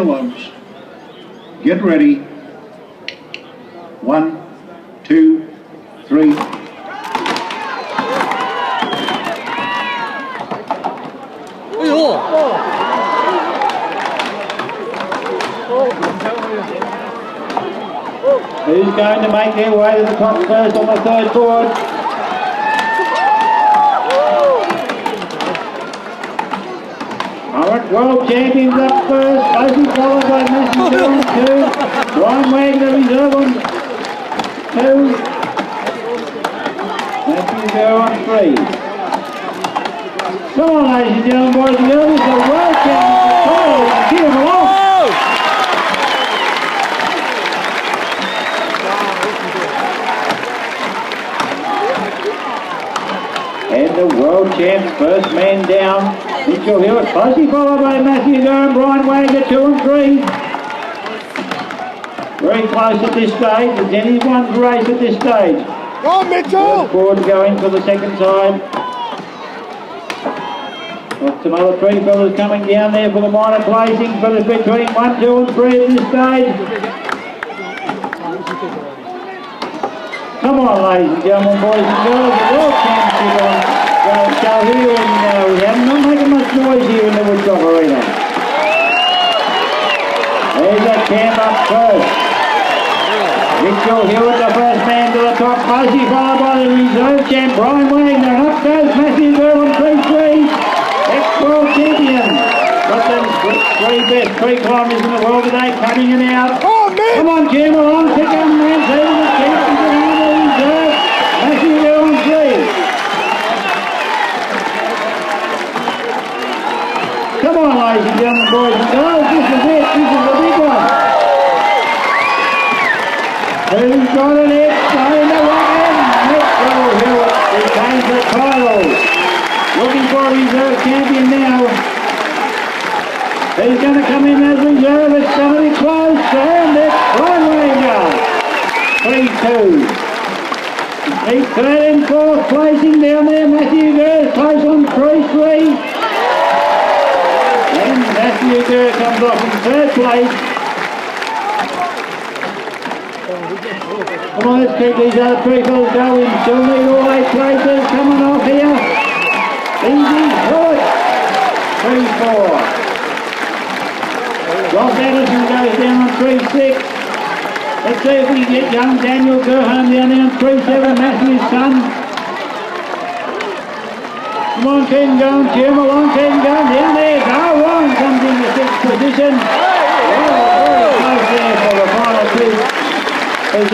Lumps. Get ready. 1, 2, 3. Who's going to make their way to the top first on the third board? Alright, world champions up first, closely followed by Messenger on 2, Brian Wagner reserve on 2, Messenger on 3. Come on, ladies and gentlemen, boys and girls, the world champions title, cheer them along. And the world champs, first man down, Mitchell Hewitt, closely followed by Matthew Durham, Brian Wagner, 2 and 3. Very close at this stage, it's anyone's race at this stage. Go Mitchell! First board going for the second side. Got some other three fellas coming down there for the minor placings, but it's between 1, 2 and 3 at this stage. Come on, ladies and gentlemen, boys and girls, the world championship on show here, and we haven't not making much noise here in the Woodstock Arena. There's that camp up first. Mitchell Hewitt, the first man to the top, closely followed by the reserve champ, Brian Wagner, and up goes Matthew Durham, 3-3, ex-world champion. Got them three best tree climbers in the world today, cutting it out. Oh, man! Come on, Jim, along, second man, seven, the champions behind the reserve, Matthew Durham, 3. Come on, ladies and gentlemen, boys and girls, this is it, this is the big one. Who's got it next? In the wagon, Mitchell Hewitt retains the title. Looking for a reserve champion now. Who's going to come in as reserve? It's going to be close, and it's Brian Wagner, 3-2. He's third and fourth placing down there, Matthew Durham close on 3-3. And Matthew Durr comes off in third place. Come on, let's keep these other three fellas going. Still need all 8 places coming off here. Easy, Hewitt, 3-4. Ross Anderson goes down on 3-6. Let's see if we can get young Daniel Gerham down there on 3-7, Matthew's son. Come on, Ken going, Jim, along, Ken going, down there, Darwin comes in the 6th position.